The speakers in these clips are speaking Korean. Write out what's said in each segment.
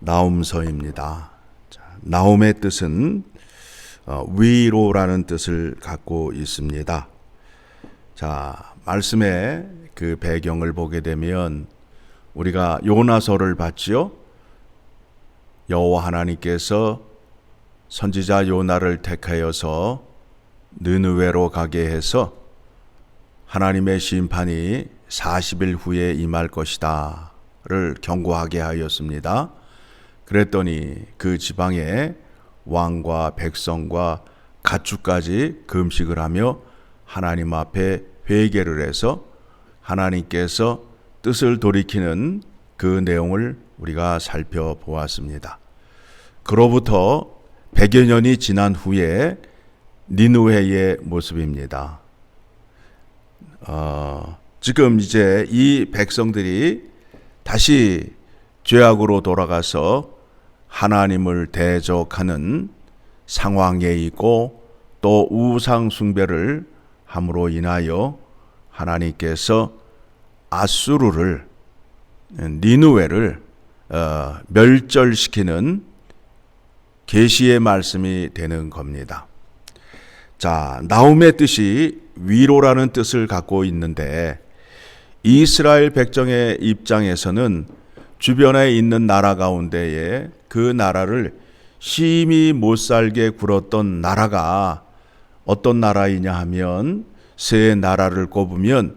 나움서입니다. 나움의 뜻은 위로라는 뜻을 갖고 있습니다. 자, 말씀의 그 배경을 보게 되면 우리가 요나서를 봤지요. 여호와 하나님께서 선지자 요나를 택하여서 느느웨로 가게 해서 하나님의 심판이 40일 후에 임할 것이다를 경고하게 하였습니다. 그랬더니 그 지방에 왕과 백성과 가축까지 금식을 하며 하나님 앞에 회개를 해서 하나님께서 뜻을 돌이키는 그 내용을 우리가 살펴보았습니다. 그로부터 100여 년이 지난 후에 니느웨의 모습입니다. 지금 이제 이 백성들이 다시 죄악으로 돌아가서 하나님을 대적하는 상황에 있고 또 우상 숭배를 함으로 인하여 하나님께서 아수르를 니느웨를 멸절시키는 계시의 말씀이 되는 겁니다. 자, 나움의 뜻이 위로라는 뜻을 갖고 있는데 이스라엘 백성의 입장에서는 주변에 있는 나라 가운데에 그 나라를 심히 못살게 굴었던 나라가 어떤 나라이냐 하면 세 나라를 꼽으면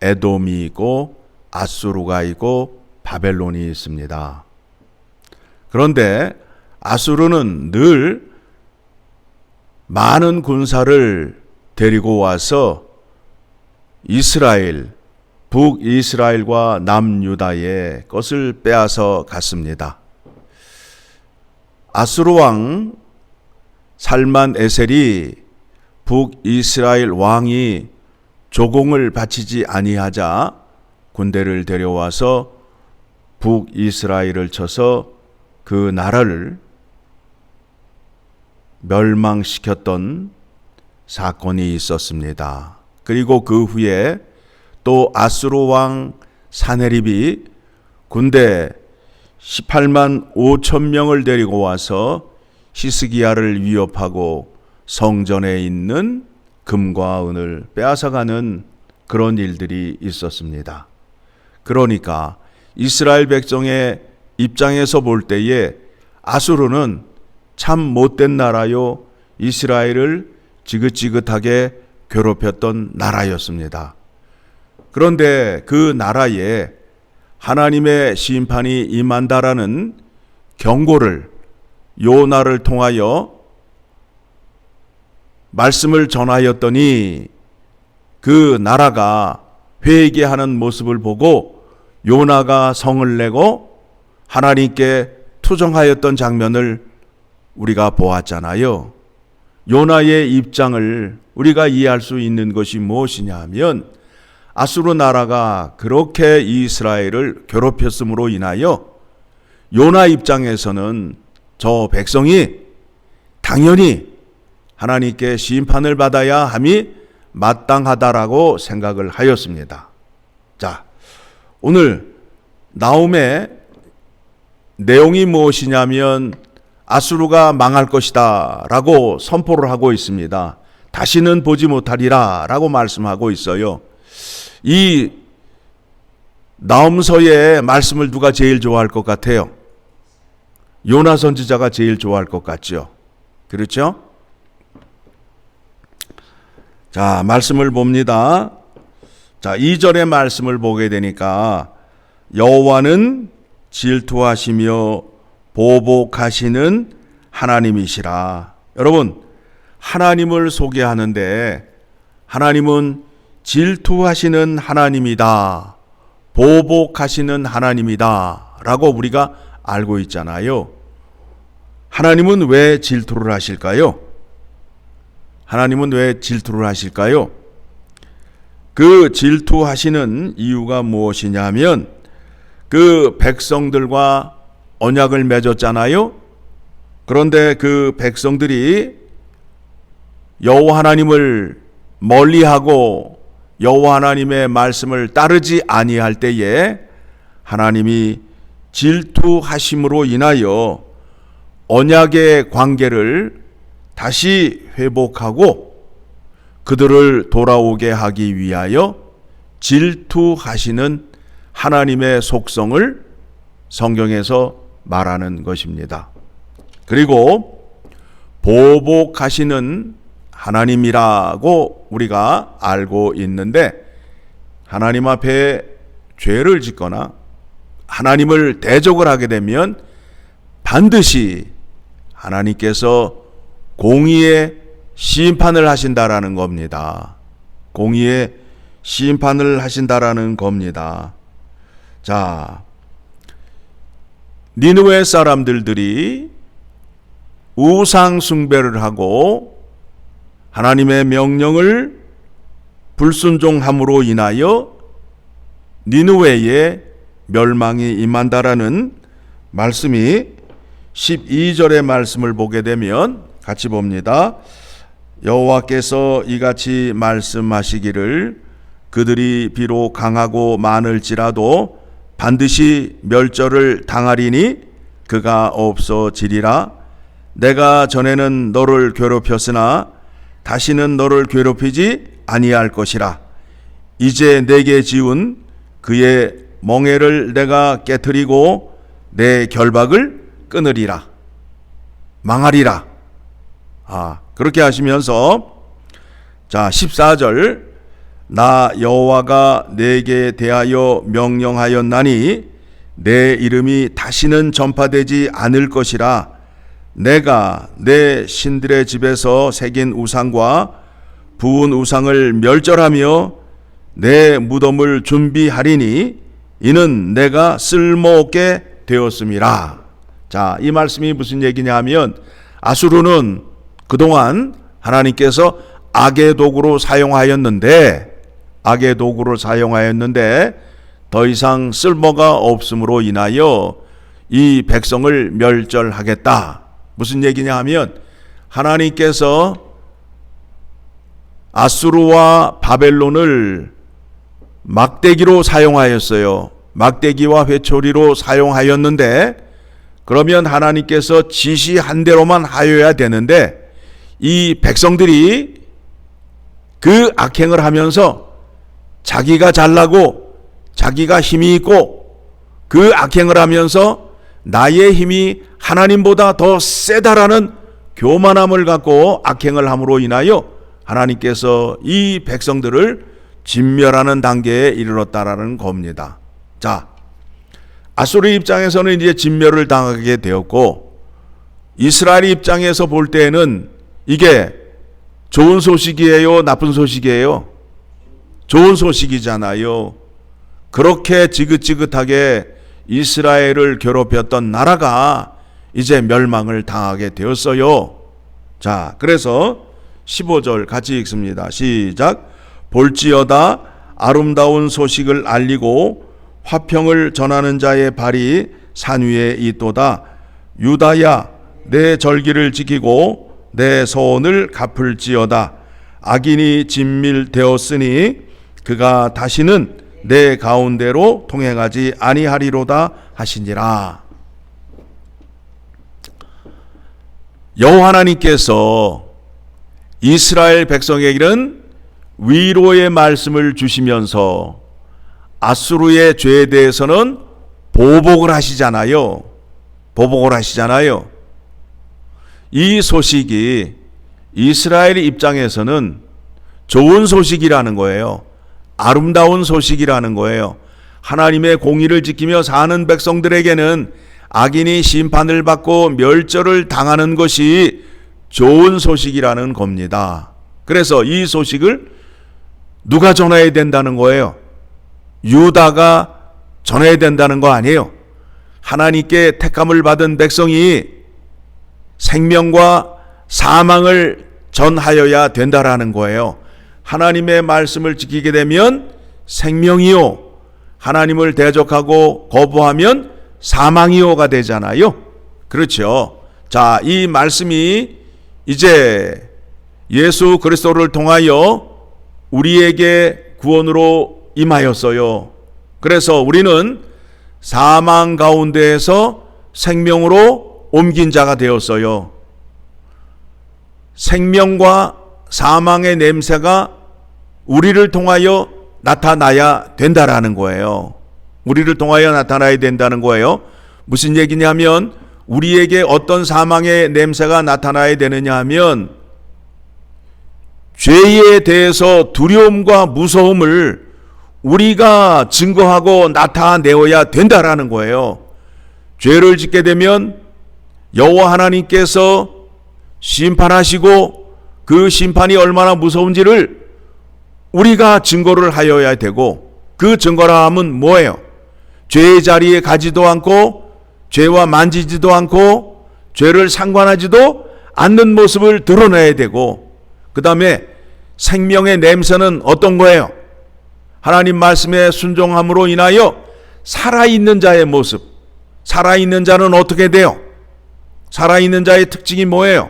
에돔이 있고 아수르가 있고 바벨론이 있습니다. 그런데 아수르는 늘 많은 군사를 데리고 와서 이스라엘, 북이스라엘과 남유다의 것을 빼앗아 갔습니다. 아수르 왕 살만 에셀이 북이스라엘 왕이 조공을 바치지 아니하자 군대를 데려와서 북이스라엘을 쳐서 그 나라를 멸망시켰던 사건이 있었습니다. 그리고 그 후에 또 아수르 왕 사네립이 군대 18만 5천 명을 데리고 와서 히스기야를 위협하고 성전에 있는 금과 은을 빼앗아가는 그런 일들이 있었습니다. 그러니까 이스라엘 백성의 입장에서 볼 때에 아수르는 참 못된 나라요, 이스라엘을 지긋지긋하게 괴롭혔던 나라였습니다. 그런데 그 나라에 하나님의 심판이 임한다라는 경고를 요나를 통하여 말씀을 전하였더니 그 나라가 회개하는 모습을 보고 요나가 성을 내고 하나님께 투정하였던 장면을 우리가 보았잖아요. 요나의 입장을 우리가 이해할 수 있는 것이 무엇이냐 하면 아수르 나라가 그렇게 이스라엘을 괴롭혔음으로 인하여 요나 입장에서는 저 백성이 당연히 하나님께 심판을 받아야 함이 마땅하다라고 생각을 하였습니다. 자, 오늘 나움의 내용이 무엇이냐면 아수르가 망할 것이다 라고 선포를 하고 있습니다. 다시는 보지 못하리라 라고 말씀하고 있어요. 이 나움서의 말씀을 누가 제일 좋아할 것 같아요? 요나 선지자가 제일 좋아할 것 같죠? 그렇죠? 자, 말씀을 봅니다. 자, 2절의 말씀을 보게 되니까 여호와는 질투하시며 보복하시는 하나님이시라. 여러분, 하나님을 소개하는데 하나님은 질투하시는 하나님이다, 보복하시는 하나님이다 라고 우리가 알고 있잖아요. 하나님은 왜 질투를 하실까요? 하나님은 왜 질투를 하실까요? 그 질투하시는 이유가 무엇이냐면 그 백성들과 언약을 맺었잖아요. 그런데 그 백성들이 여호와 하나님을 멀리하고 여호와 하나님의 말씀을 따르지 아니할 때에 하나님이 질투하심으로 인하여 언약의 관계를 다시 회복하고 그들을 돌아오게 하기 위하여 질투하시는 하나님의 속성을 성경에서 말하는 것입니다. 그리고 보복하시는 하나님이라고 우리가 알고 있는데, 하나님 앞에 죄를 짓거나 하나님을 대적을 하게 되면 반드시 하나님께서 공의의 심판을 하신다라는 겁니다. 공의의 심판을 하신다라는 겁니다. 자, 니느웨 사람들이 우상 숭배를 하고 하나님의 명령을 불순종함으로 인하여 니느웨에 멸망이 임한다라는 말씀이 12절의 말씀을 보게 되면 같이 봅니다. 여호와께서 이같이 말씀하시기를 그들이 비록 강하고 많을지라도 반드시 멸절을 당하리니 그가 없어지리라. 내가 전에는 너를 괴롭혔으나 다시는 너를 괴롭히지 아니할 것이라. 이제 내게 지운 그의 멍에를 내가 깨트리고 내 결박을 끊으리라. 망하리라. 그렇게 하시면서 자 14절 나 여호와가 내게 대하여 명령하였나니 내 이름이 다시는 전파되지 않을 것이라. 내가 내 신들의 집에서 새긴 우상과 부은 우상을 멸절하며 내 무덤을 준비하리니 이는 내가 쓸모없게 되었음이라. 자, 이 말씀이 무슨 얘기냐면 아수르는 그동안 하나님께서 악의 도구로 사용하였는데 더 이상 쓸모가 없음으로 인하여 이 백성을 멸절하겠다. 무슨 얘기냐 하면 하나님께서 아수르와 바벨론을 막대기로 사용하였어요. 막대기와 회초리로 사용하였는데 그러면 하나님께서 지시한 대로만 하여야 되는데 이 백성들이 그 악행을 하면서 자기가 잘나고 자기가 힘이 있고 그 악행을 하면서 나의 힘이 하나님보다 더 세다라는 교만함을 갖고 악행을 함으로 인하여 하나님께서 이 백성들을 진멸하는 단계에 이르렀다라는 겁니다. 자, 아수르 입장에서는 이제 진멸을 당하게 되었고 이스라엘 입장에서 볼 때에는 이게 좋은 소식이에요? 나쁜 소식이에요? 좋은 소식이잖아요. 그렇게 지긋지긋하게 이스라엘을 괴롭혔던 나라가 이제 멸망을 당하게 되었어요. 자, 그래서 15절 같이 읽습니다. 시작. 볼지어다 아름다운 소식을 알리고 화평을 전하는 자의 발이 산 위에 있도다. 유다야 내 절기를 지키고 내 소원을 갚을지어다. 악인이 진밀되었으니 그가 다시는 내 가운데로 통행하지 아니하리로다 하시니라. 여호와 하나님께서 이스라엘 백성에게는 위로의 말씀을 주시면서 아수르의 죄에 대해서는 보복을 하시잖아요. 이 소식이 이스라엘 입장에서는 좋은 소식이라는 거예요. 아름다운 소식이라는 거예요. 하나님의 공의를 지키며 사는 백성들에게는 악인이 심판을 받고 멸절을 당하는 것이 좋은 소식이라는 겁니다. 그래서 이 소식을 누가 전해야 된다는 거예요? 유다가 전해야 된다는 거 아니에요. 하나님께 택함을 받은 백성이 생명과 사망을 전하여야 된다라는 거예요. 하나님의 말씀을 지키게 되면 생명이요, 하나님을 대적하고 거부하면 사망이요가 되잖아요. 그렇죠. 자, 이 말씀이 이제 예수 그리스도를 통하여 우리에게 구원으로 임하였어요. 그래서 우리는 사망 가운데에서 생명으로 옮긴 자가 되었어요. 생명과 사망의 냄새가 우리를 통하여 나타나야 된다라는 거예요. 우리를 통하여 나타나야 된다는 거예요. 무슨 얘기냐면 우리에게 어떤 사망의 냄새가 나타나야 되느냐 하면 죄에 대해서 두려움과 무서움을 우리가 증거하고 나타내어야 된다라는 거예요. 죄를 짓게 되면 여호와 하나님께서 심판하시고 그 심판이 얼마나 무서운지를 우리가 증거를 하여야 되고, 그 증거라 함은 뭐예요? 죄의 자리에 가지도 않고 죄와 만지지도 않고 죄를 상관하지도 않는 모습을 드러내야 되고, 그 다음에 생명의 냄새는 어떤 거예요? 하나님 말씀에 순종함으로 인하여 살아있는 자의 모습. 살아있는 자는 어떻게 돼요? 살아있는 자의 특징이 뭐예요?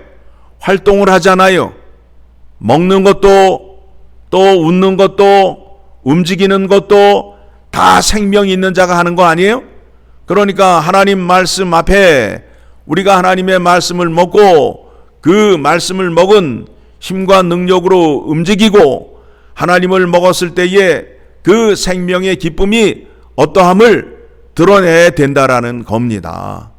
활동을 하잖아요. 먹는 것도, 또 웃는 것도, 움직이는 것도 다 생명이 있는 자가 하는 거 아니에요? 그러니까 하나님 말씀 앞에 우리가 하나님의 말씀을 먹고 그 말씀을 먹은 힘과 능력으로 움직이고 하나님을 먹었을 때에 그 생명의 기쁨이 어떠함을 드러내야 된다라는 겁니다.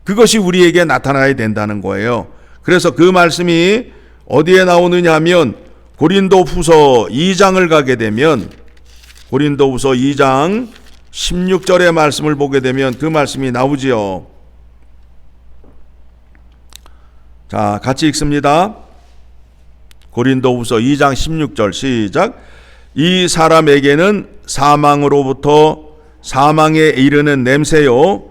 그것이 우리에게 나타나야 된다는 거예요. 그래서 그 말씀이 어디에 나오느냐 하면 고린도후서 2장을 가게 되면 고린도후서 2장 16절의 말씀을 보게 되면 그 말씀이 나오지요. 자, 같이 읽습니다. 고린도후서 2장 16절 시작. 이 사람에게는 사망으로부터 사망에 이르는 냄새요,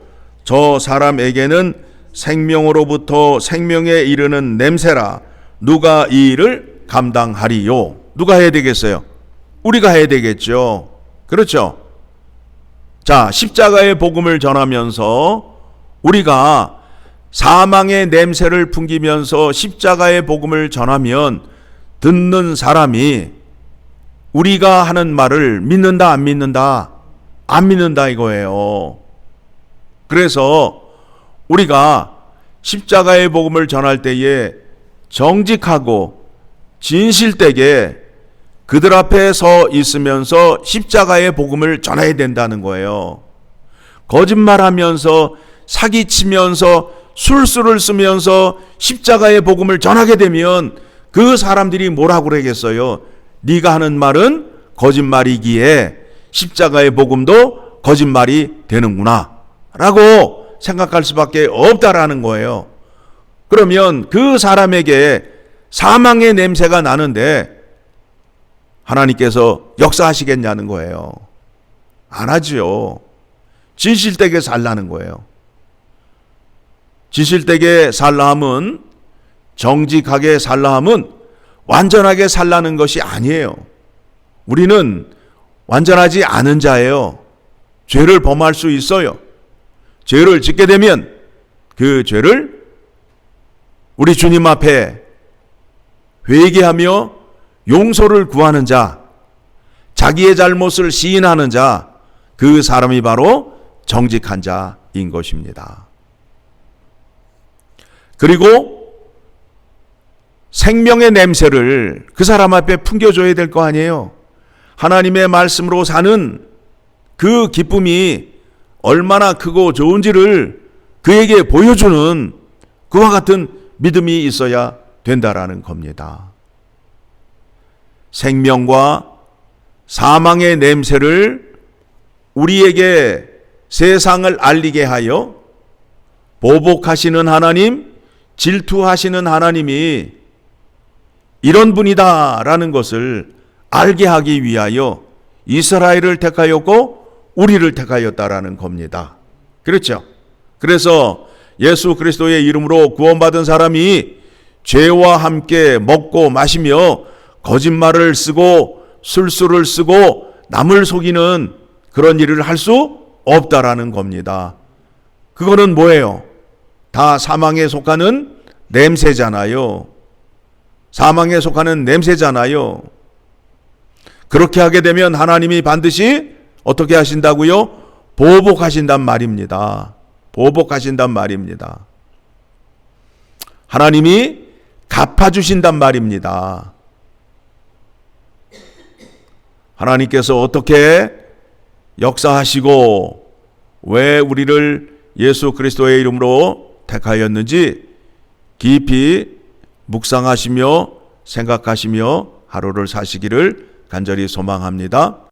저 사람에게는 생명으로부터 생명에 이르는 냄새라. 누가 이 일을 감당하리요? 누가 해야 되겠어요? 우리가 해야 되겠죠. 그렇죠? 자, 십자가의 복음을 전하면서 우리가 사망의 냄새를 풍기면서 십자가의 복음을 전하면 듣는 사람이 우리가 하는 말을 믿는다, 안 믿는다? 안 믿는다 이거예요. 그래서 우리가 십자가의 복음을 전할 때에 정직하고 진실되게 그들 앞에 서 있으면서 십자가의 복음을 전해야 된다는 거예요. 거짓말하면서 사기치면서 술수를 쓰면서 십자가의 복음을 전하게 되면 그 사람들이 뭐라고 그러겠어요? 네가 하는 말은 거짓말이기에 십자가의 복음도 거짓말이 되는구나 라고 생각할 수밖에 없다라는 거예요. 그러면 그 사람에게 사망의 냄새가 나는데 하나님께서 역사하시겠냐는 거예요. 안 하죠. 진실되게 살라는 거예요. 진실되게 살라 함은, 정직하게 살라 함은 완전하게 살라는 것이 아니에요. 우리는 완전하지 않은 자예요. 죄를 범할 수 있어요. 죄를 짓게 되면 그 죄를 우리 주님 앞에 회개하며 용서를 구하는 자, 자기의 잘못을 시인하는 자, 그 사람이 바로 정직한 자인 것입니다. 그리고 생명의 냄새를 그 사람 앞에 풍겨줘야 될 거 아니에요. 하나님의 말씀으로 사는 그 기쁨이 얼마나 크고 좋은지를 그에게 보여주는 그와 같은 믿음이 있어야 된다라는 겁니다. 생명과 사망의 냄새를 우리에게 세상을 알리게 하여 보복하시는 하나님, 질투하시는 하나님이 이런 분이다라는 것을 알게 하기 위하여 이스라엘을 택하였고 우리를 택하였다라는 겁니다. 그렇죠? 그래서 예수 그리스도의 이름으로 구원받은 사람이 죄와 함께 먹고 마시며 거짓말을 쓰고 술수를 쓰고 남을 속이는 그런 일을 할 수 없다라는 겁니다. 그거는 뭐예요? 다 사망에 속하는 냄새잖아요. 사망에 속하는 냄새잖아요. 그렇게 하게 되면 하나님이 반드시 어떻게 하신다고요? 보복하신단 말입니다. 보복하신단 말입니다. 하나님이 갚아주신단 말입니다. 하나님께서 어떻게 역사하시고 왜 우리를 예수 그리스도의 이름으로 택하였는지 깊이 묵상하시며 생각하시며 하루를 사시기를 간절히 소망합니다.